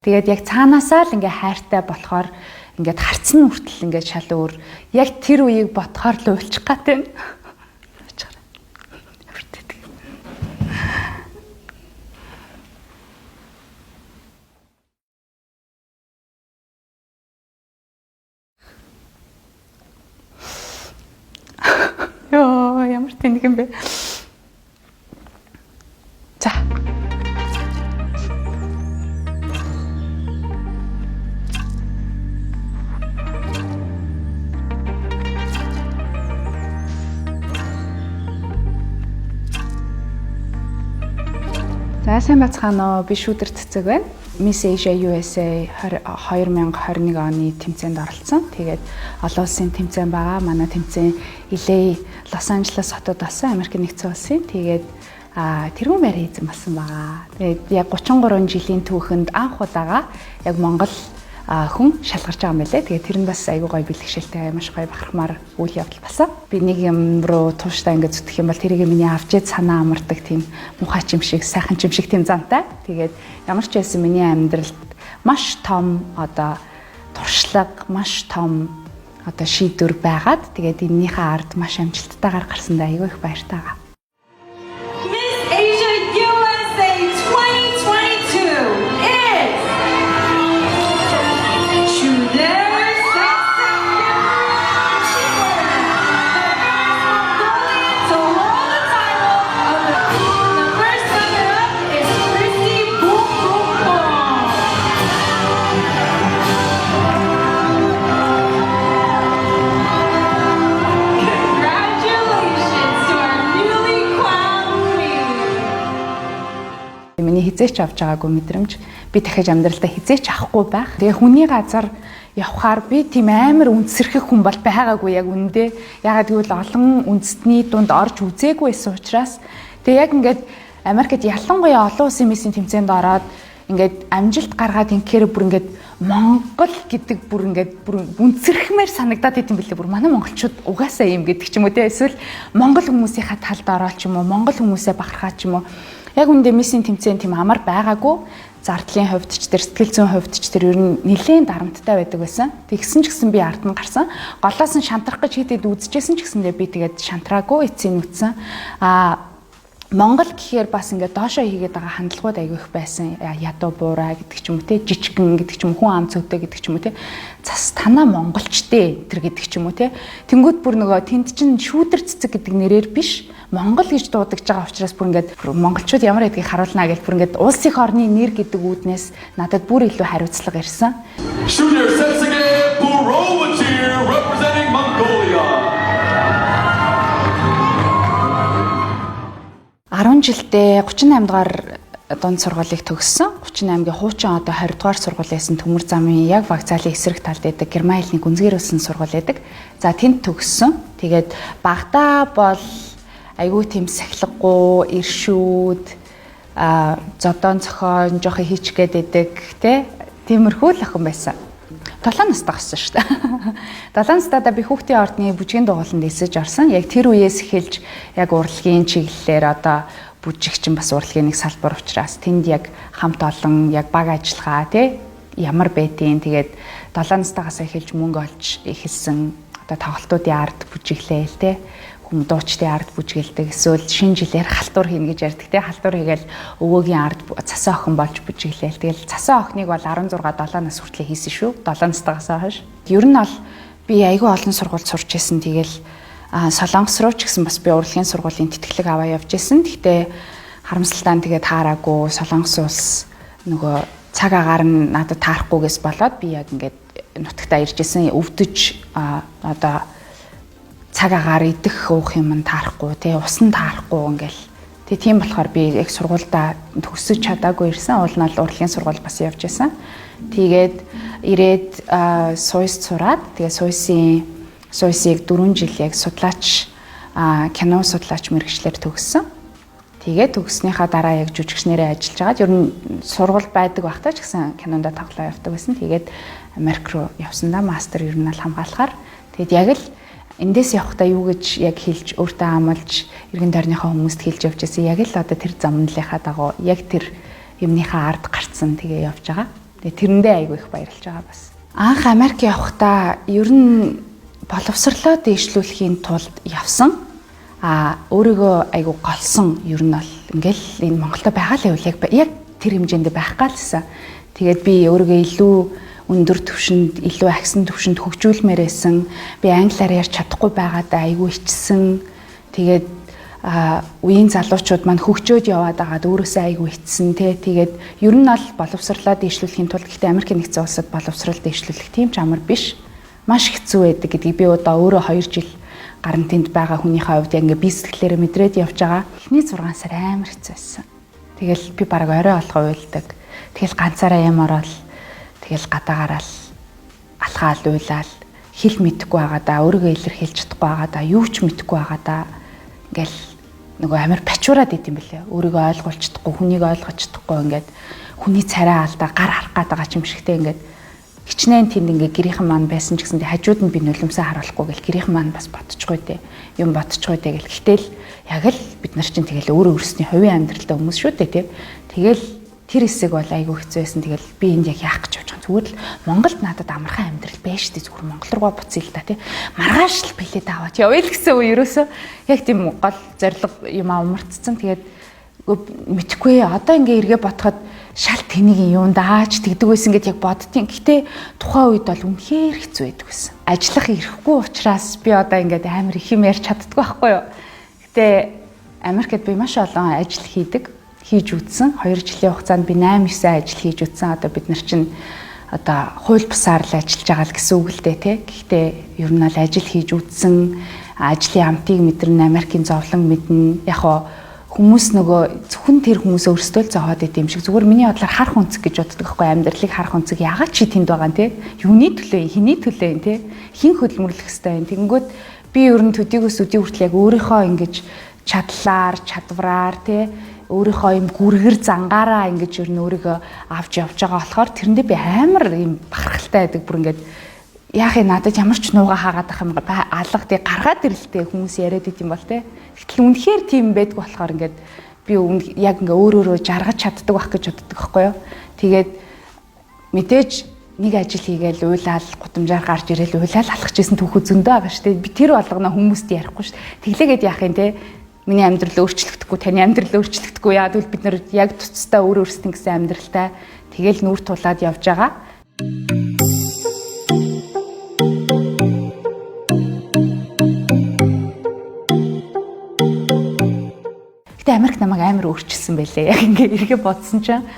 Тэгээд яг цаанаасаа л ингээ хайртай болохоор ингээд харцсан хүртэл ингээд шал өөр. Яг тэр үеийг бодохоор л уйлчих гат байна. Йоо, ямар тэнэг юм бэ? За. За сайн бацгаана уу. Би Шүүдэр Цэцэг байна. Miss Asia USA 2021 оны тэмцээнд оролцсон. Тэгээд олон улсын тэмцээн байгаа. Манай тэмцээн LA, Лос Анжелес хотод болсон Америк нэгдсэн улсын. Тэгээд тэрүүн байр хийсэн болсон байгаа. Тэгээд яг 33 жилийн түүхэнд анх удаага яг Монгол хүн шалгарч байгаа юм байлээ. Тэгээд тэр нь бас айгүй гоё бэлгшээлтэй маш гоё бахархмаар үйл явдал болсон. Би нэг юм руу тууштай ингээд зүтгэх юм бол тэрийг миний авчид санаа амардаг тийм мухай чим шиг, сайхан чим шиг тийм зантай. Тэгээд ямар ч байсан миний амьдралд маш том одоо туршлага, маш том одоо шийдвэр байгаад тэгээд энэнийхээ ард маш амжилттайгаар гарсандаа айгүй их баяртай байгаа. Миний хизээч авч байгаагүй мэдрэмж би дахиж амьдралдаа хизээч авахгүй байх. Тэгээ хүний газар явхаар би тийм амар үнсэрхэх хүн бол байгаагүй яг үндэ. Ягаад гэвэл олон үндэстний дунд орж үзээгүй байсан учраас тэгээ яг ингээд Америкт ялангуяа олон улсын миссийн тэмцээнд ороод ингээд амжилт гаргаад инхээр бүр ингээд Монгол гэдэг бүр ингээд бүр үнсэрхмээр санагдаад идэм билээ. Бүр манай монголчууд угаасаа юм гэдэг ч юм уу те. Эсвэл монгол хүмүүсийнхаа талд ороод ч юм уу, монгол хүмүүсээ бахархаа ч юм уу. Яг үндэ миссийн тэмцээн тийм амар байгаагүй. Зардлын хувьд ч тэр сэтгэл зүйн хувьд ч тэр ер нь нэлээд дарамттай байдаг байсан. Тэгсэн ч гэсэн би ард нь гарсан. Голоос нь шантрах гэж хитэд үзчихсэн ч гэсэндээ би тэгээд шантраагүй эцсийн үтсэн. Монгол гэхээр бас ингээд доошоо хийгээд байгаа хандлагууд айгүй их байсан. Ядуу буураа гэдэг ч юм уу те, жижигэн гэдэг ч юм уу, хүн ам цөвтэй гэдэг ч юм уу те. Цас танаа монголчтэй тэр гэдэг ч юм уу те. Тэнгүүд бүр нөгөө тэнд чинь Шүүдэр Цэцэг гэдэг нэрээр биш Монгол гэж дуудаж байгаа учраас бүр ингээд монголчууд ямар гэдгийг харуулнаа гэж бүр ингээд улс их орны нэр гэдэг үүднээс надад бүр илүү хариуцлага ирсэн. Шүүдэр Цэцэг Burowatir representing Mongolia. 10 жилдээ 38 дугаар дунд сургуулийг төгссөн. 38-гийн хуучин одоо 20 дугаар сургууль байсан Төмөр замын яг вокзалын эсрэг талд байдаг Герман хэлний гүнзгийрүүлсэн сургууль байдаг. За тэнд төгссөн. Тэгээд багтаа бол айгүй тийм сахилгагүй, иршүүд, зодон цохон жоохон хийчгээд идэг те. Тиймэрхүү л охин байсан. 7 настай болсон шүү дээ. 7 настайдаа би хүүхдийн ордны бүжгийн дугууланд эсэж орсон. Яг тэр үеэс эхэлж яг урлагийн чиглэлээр одоо бүжигчин бас урлагийн нэг салбар учраас тэнд яг хамт олон яг баг ажиллагаа тий ямар байдیں۔ Тэгээд 7 настайгаас эхэлж мөнгө олж эхэлсэн одоо тоглолтуудын ард бүжиглээл тий дуучдын ард бүжгэлдэг. Эсвэл шинэ жилээр халтур хийнэ гэж ярьдаг тий. Халтур хийгээл өвөөгийн ард цасаа охин болж бүжиглээл. Тэгэл цасаа охиныг бол 16 7 нас хүртэл хийсэн шүү. 7 настайгаас хойш. Ер нь бол би айгүй олон сургуульд сурч ирсэн. Тэгэл Солонгос руу ч гэсэн бас би урлагийн сургуулийн тэтгэлэг аваа явж ирсэн. Гэхдээ харамсалтай нь тэгээд таараагүй. Солонгос улс нөгөө цаг агаар нь надад таарахгүйгээс болоод би яг ингээд нутагтаа ирж ирсэн. Өвдөж одоо цаг агаар идэх уух юм нь таарахгүй тий ус нь таарахгүй ингээл тий тийм болохоор би яг сургуульдаа төгсөж чадаагүй ирсэн. Уул нь урлагийн сургууль бас явж байсан. Тэгээд ирээд Суйс сураад тэгээд Суйсыг 4 жил яг судлаач кино судлаач мэргэжлэр төгссөн. Тэгээд төгснөхийн дараа яг жүжигчнэрээ ажиллаж байгаад ер нь сургууль байдаг багтаа ч гэсэн кинонд тоглоо явдаг байсан. Тэгээд Америк руу явсандаа мастер ер нь л хамгаалахаар тэгээд яг л эндээс явахдаа юу гэж яг хэлж өөртөө амлаж эргэн тойрныхаа хүмүүст хэлж явж байсан. Яг л одоо тэр замналынхаа дагуу яг тэр юмныхаа ард гарцсан тэгээ явж байгаа. Тэгээ тэрэндээ айгүй их баярлж байгаа бас. Анх Америк явахдаа ер нь боловсрлоо дээшлүүлэхийн тулд явсан. Өөрийгөө айгүй голсон ер нь бол ингээл энэ Монголда байгаа л яг тэр хэмжээнд байх галсан. Тэгээд би өөрийгөө илүү өндөр түвшинд, илүү агсан түвшинд хөгжүүлмээр байсан. Би англиар ярьж чадахгүй байгаадаа айгүй ичсэн. Тэгээд үеийн залуучууд маань хөгжөөд яваад байгаад өөрөөсөө айгүй ичсэн тий. Тэгээд ер нь бол боловсрлоо дээшлүүлэхийн тулд гэхдээ Америк нэгдсэн улсад боловсрал дээшлүүлэх тийм ч амар биш. Маш хэцүү байдаг гэдгийг би одоо өөрөө 2 жил гаран тэнд байгаа хүнийхээ хувьд яг ингээ би сэтгэлээрээ мэдрээд явж байгаа. Эхний 6 сар амар хэцүү байсан. Тэгэл би бараг орой олгоо уйлдаг. Тэгэл ганцаараа юм ороод тэгэл гадаагаараа л алхаал уйлал хэл мэдэхгүй байгаадаа өөрийгөө илэрхийлж чадахгүй байгаадаа юу ч мэдэхгүй байгаадаа ингээл нөгөө амар бачуураад идэм билээ. Өөрийгөө ойлгуулж чадахгүй, хүнийг ойлгож чадахгүй ингээд хүний царай алдаа гар харах гээд байгаа юм шигтэй ингээд хичнээн тэнд ингээ гэрийнхэн маань байсан ч гэсэн хажууд нь би нулимсаа харуулахгүй гэл гэрийнхэн маань бас бодчихгүй дээ. Юм бодчихгүй дээ гэл. Гэтэл яг л бид нар чинь тэгэл өөрөө өөрсний хувийн амьдралдаа хүмүүс шүү дээ тий. Тэгэл тэр хэсэг бол айгүй хэцүү байсан. Тэгэл би энд яг яах гэж бодож байгаа. Зүгээр л Монголд надад амархан амьдрал байж дээ зүгээр Монгол руугаа буцъя л да тий. Маргааш л билет аваад явъя л гэсэн үг ерөөсөө яг тийм гол зориг юм умарцсан. Тэгээд мэдхгүй одоо ингээ эргээ бодоход шал тэнийг юм дааж тэгдэг байсан гэд яг боддtiin. Гэтэ тухайн үед бол үнэхээр хэцүү байдаг байсан. Ажиллах ирэхгүй учраас би одоо ингээд амар их юм ярьж чаддгүй байхгүй юу. Гэтэ Америкт би маш олон ажил хийж үзсэн. 2 жилийн хугацаанд би 8-9 ажил хийж үзсэн. Одоо бид нар чинь одоо хууль бусаар л ажиллаж байгаа л гэсэн үг л дээ тий. Гэхдээ ер нь л ажил хийж үзсэн. Ажлын амтыг мэдэрнэ, Америкийн зовлон мэднэ. Яг хүмүүс нөгөө зөвхөн тэр хүмүүс өөрсдөө л зовоод идэм шиг зүгээр миний бодлоор харах үнцэг гэж боддог байхгүй амьдралыг харах үнцэг ягаад чи тэнд байгаа юм те юуны төлөө хиний төлөө юм те хин хөдөлмөрлөх хэвээр юм тэгэнгүүт би ер нь төдийгөөс өдий хүртэл яг өөрийнхөө ингэж чадлаар чадвараар те өөрийнхөө юм гүргэр зангаараа ингэж ер нь өөрийгөө авч явж байгаа болохоор тэрэндээ би амар юм бахархалтай байдаг бүр ингэж яах юм надад ямар ч нууга хаагаад ах юм алга тий гаргаад ирэлтэй хүмүүс яриад идэм бол те. Гэтэл үнэхээр тийм байдг болохоор ингээд би яг ингээ өөрөөрөө жаргаж чаддаг байх гэж боддог байхгүй юу. Тэгээд мэдээж нэг ажил хийгээл уйлал гудамжаар гарч ирээл уйлал алхажсэн түүхүү зөндөө байгаа шүү дээ. Би тэр болгоно хүмүүст ярихгүй шүү дээ. Тэглээгээд яах юм те. Миний амьдрал өөрчлөгдөхгүй, таны амьдрал өөрчлөгдөхгүй яа гэвэл бид нар яг туцтай өөр өөрсдийн гэсэн амьдралтай тэгэл нүүр тулаад явж байгаа. Америк намайг амар өөрчилсөн байлээ. Яг ингээ эргээ бодсон чинь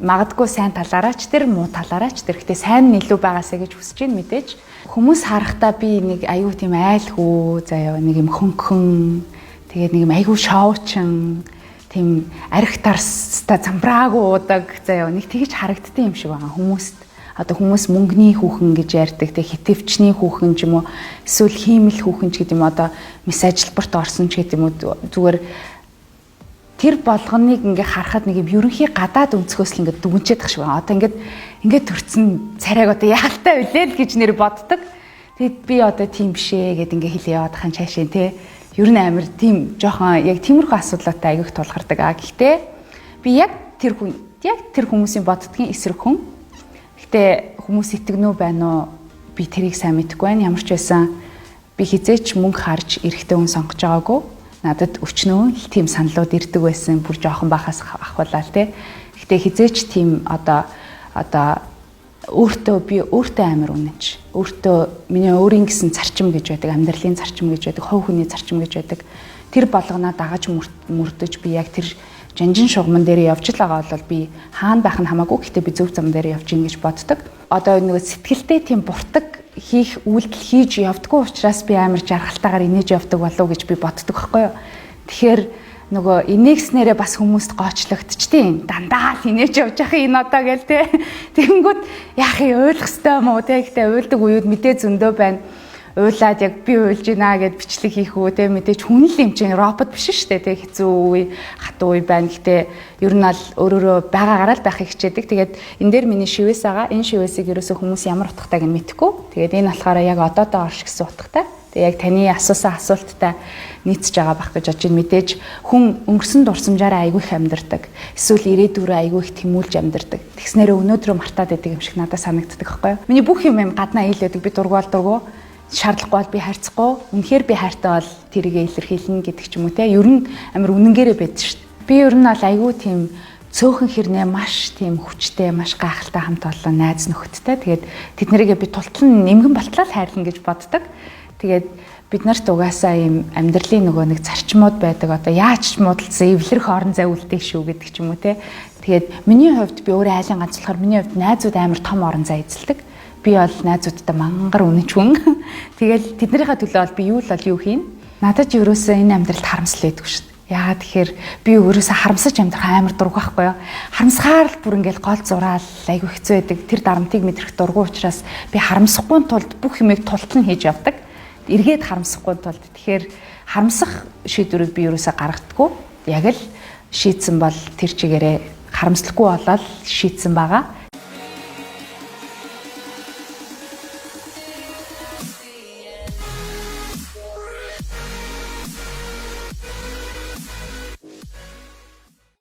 магадгүй сайн талаараа ч тэр муу талаараа ч тэр гэхдээ сайн нь илүү байгаасаа гэж хүсэж байна мэдээж. Хүмүүс харахтаа би нэг аюу тийм айлхүү заяа нэг юм хөнгөн тэгээд нэг юм аюу шоучин тийм арх тарста замбраагүй удаг заяа нэг тэгж харагддсан юм шиг байгаа хүмүүст. Одоо хүмүүс мөнгөний хүүхэн гэж ярьдаг тэг хитвчний хүүхэн ч юм уу эсвэл хиймэл хүүхэн ч гэдэг юм одоо мис ажилбарт орсон ч гэдэг юм уу зүгээр тэр болгоныг ингээ харахад нэг юм ерөнхий гадаад өнцгөөс л ингээ дүгнчээд тах шиг байна. Одоо ингээд төрцөн царайг одоо яалтаа үлээ л гэж нэр боддог. Тэгэд би одоо тийм бишээ гэд ингээ хэлээ яваад хаан цаашаа те. Ер нь амир тийм жоохон яг тиймэрхүү асуудлаатай аягүйх тулгардаг. Гэхдээ би яг тэр хүмүүсийн боддгийн эсрэг хүн. Гэтэ хүмүүс итгэнүү байна уу? Би тэрийг сайн мэдэхгүй байна. Ямар ч байсан би хизээч мөнгө харж эрэхтэй хүн сонгож байгаагүй. Надад өчнөө тийм саналууд ирдэг байсан. Бүр жоохон бахаас ахвалаа те. Гэтэ хизээч тийм одоо би өөртөө амар үнэнч. Өөртөө миний өөрийн гэсэн зарчим гэж байдаг, амьдралын зарчим гэж байдаг, хувь хүний зарчим гэж байдаг. Тэр болгоноо дагаж мөрдөж би яг тэр жанжин шугамн дээр явж л байгаа бол би хаана байх нь хамаагүй гэхдээ би зөв зам дээр явж ийн гэж боддог. Одоо нөгөө сэтгэлдээ тийм буртаг хийх үйлдэл хийж явдггүй учраас би амар жаргалтайгаар инээж явдаг болов гэж би боддог байхгүй юу. Тэгэхээр нөгөө инээгснээрээ бас хүмүүст гоочлогдчихдээ дандаа л инээж явж явах энэ одоо гээл те. Тэгэнгүүт яах юм ойлгох ёстой юм уу те. Гэхдээ уйлдаг уюуд мэдээ зөндөө байна. Уйлаад яг би уйлж гинэ гэд бичлэг хийх үү те мэдээж хүн л юм чинь робот биш шүү дээ те хэцүү үе хатуу үе байна гэхдээ ер нь ал өөрөөрөө байгаагаараа л байхыг хичээдэг. Тэгээд энэ дээр миний шивээс байгаа. Энэ шивээсийг ерөөсөө хүмүүс ямар утгатайг нь мэдэхгүй. Тэгээд энэ болохоор яг одоодоо орш гэсэн утгатай. Тэгээ яг таны асуусан асуулттай нийцж байгаа байх гэж бодож байна. Мэдээж хүн өнгөрсөн дурсамжаараа айгүй их амьдардаг. Эсвэл ирээдүрөө айгүй их тэмүүлж амьдардаг. Тэгснээрээ өнөөдрөө мартаад байдаг юм шиг надад санагддаг байхгүй юу? Миний бүх юм гаднаа ийлээдэг. Би дургуул шаардлагагүй бол би харьцахгүй. Үнэхээр би хайртай бол тэрийгэ илэрхийлнэ гэдэг ч юм уу те. Ер нь амар үнэнгээрээ байдаг шүү дээ. Би ер нь бол айгүй тийм цөөхөн хэрнээ маш тийм хүчтэй, маш гайхалтай хамт олон найз нөхөдтэй. Тэгээд тэд нарыгээ би тултлан нэмгэн болтлоо хайрлана гэж боддог. Тэгээд бид нарт угаасаа ийм амьдралын нөгөө нэг зарчмууд байдаг. Одоо яаж ч муудалцсан эвлэрэх орон зай үлдээх шүү гэдэг ч юм уу те. Тэгээд миний хувьд би өөрөө айлын ганц болохоор миний хувьд найзууд амар том орон зай эзэлдэг. Би бол найзуудтай мангар үнэнч хүн. Тэгэл тэднийхээ төлөө бол би юу хийн. Надад ч ерөөсөө энэ амьдралд харамсал байдгүй шүү дээ. Яагаад тэгэхээр би өөрөөсөө харамсаж амьдрах амар дург байхгүй юу? Харамсахаар л бүр ингээл гол зураал айгүй хэцүү байдаг. Тэр дарамтыг мэдрэх дургу учраас би харамсахгүй тулд бүх юмыг тултал нь хийж явдаг. Эргээд харамсахгүй тулд тэгэхээр харамсах шийдвэрийг би ерөөсөө гаргадаггүй. Яг л шийдсэн бол тэр чигээрээ харамслахгүй болоод шийдсэн байгаа.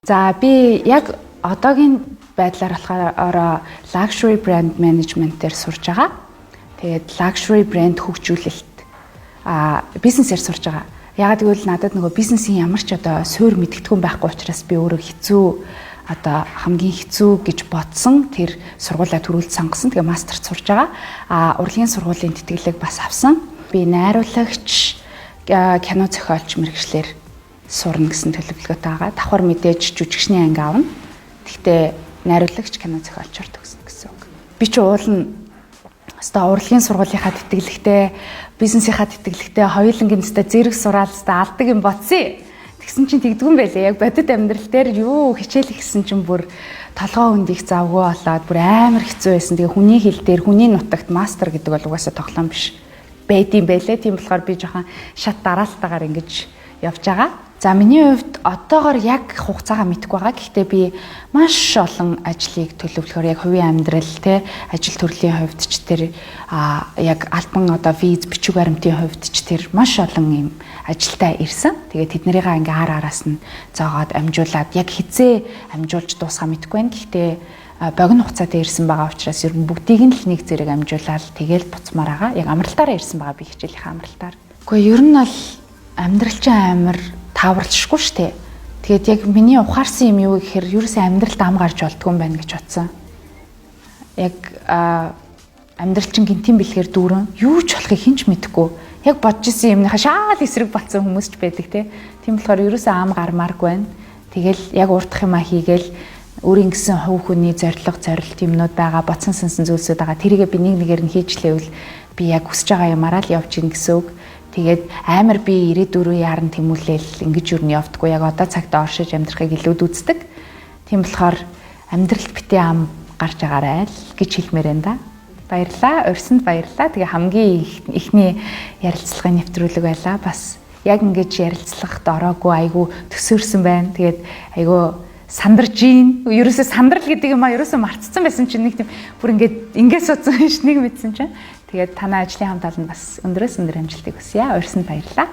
За би яг одоогийн байдлаар болохоор luxury brand management дээр сурж байгаа. Тэгээд luxury brand хөгжүүлэлт бизнесээр сурж байгаа. Ягаад гэвэл надад нөгөө бизнесийн ямар ч одоо суурь мэдгэдэггүй байхгүй учраас би өөрөө хамгийн хэцүү гэж бодсон тэр сургуулаа төрүүлж сонгосон. Тэгээ мастерт сурж байгаа. Урлагийн сургуулийн тэтгэлэг бас авсан. Би найруулагч, кино зохиолч мэргэжлэр сурна гэсэн төлөвлөгөөтэй байгаа. Давхар мэдээж жүжигчний анги авна. Гэхдээ найруулагч, кино зохиолчор төгснө гэсэн үг. Би ч уулна урлагийн сургуулийнхаа тэтгэлэгтэй, бизнесийнхаа тэтгэлэгтэй хоёулангийн зэрэг сураалцтай алдаг юм бодсон. Тэгсэн чинь тэгдгүн байлээ. Яг бодит амьдрал дээр хичээл ихсэн чинь бүр толгоо хүнд их завгүй болоод бүр амар хэцүү байсан. Тэгээ хүний хэл дээр, хүний нутагт мастер гэдэг бол угаасаа тоглоом биш байдсан байлээ. Тийм болохоор би жоохон шат дараалтайгаар ингэж явж байгаа. За миний хувьд одоогоор яг хугацаагаа мэдэхгүй байгаа. Гэхдээ би маш олон ажлыг төлөвлөхөөр яг хувийн амьдрал ажил төрлийн хувьд ч тэр яг альбан виз бичиг баримтын хувьд ч тэр маш олон юм ажилдаа ирсэн. Тэгээд тэднэрийг ингээ араас нь зоогоод амжуулаад яг хизээ амжуулж дуусгаа мэдэхгүй байна. Гэхдээ богино хугацаатай ирсэн байгаа учраас ер нь бүгдийг нь л нэг зэрэг амжуулаад тэгэл буцмаар байгаа. Яг амралтаараа ирсэн байгаа би хичээлийнхээ амралтаар. Гэхдээ ер нь бол амьдрал чинь амар тааварлшгүй штэ. Тэгээд яг миний ухаарсан юм юу гэхээр ерөөсөө амьдралд ам гарч болдгүй юм байна гэж бодсон. Яг амьдрал чинь гинтийн бэлгээр дүүрэн юу ч болохыг хинч мэдэхгүй. Яг бодож исэн юмныхаа шаал эсрэг батсан хүмүүс ч байдаг те. Тийм болохоор ерөөсөө ам гармааргүй байна. Тэгэл яг урдах юмаа хийгээл өөрийн гэсэн хувь хүний зорилт юмнууд байгаа, бодсон сонсон зүйлсүүд байгаа. Тэрийгээ би нэг нэгээр нь хийж лээвэл би яг хүсэж байгаа юмараа л явж ийн гэсэн үг. Тэгээд амар би ирээдүрөө яаран тэмүүлээл ингэж юу нь явдггүй. Яг одоо цагтаа оршиж амьдрахыг илүүд үздэг. Тийм болохоор амьдралд битээ ам гарч агаарай л гэж хэлмээр байна да. Баярлаа. Урьсанд баярлаа. Тэгээ хамгийн ихний ярилцлагын нэвтрүүлэг байлаа. Бас яг ингэж ярилцлагад ороогүй айгу төсөөрсөн байна. Тэгээд айгу сандарж ийн. Ерөөсөө сандрал гэдэг юм ерөөсөө мартцсан байсан чинь нэг тийм бүр ингээд суудсан ш нэг мэдсэн чинь. Тэгээд танай ажлын хамт олон бас өндрөөс өндөр амжилтыг хүсье. Урьсанд баярлалаа.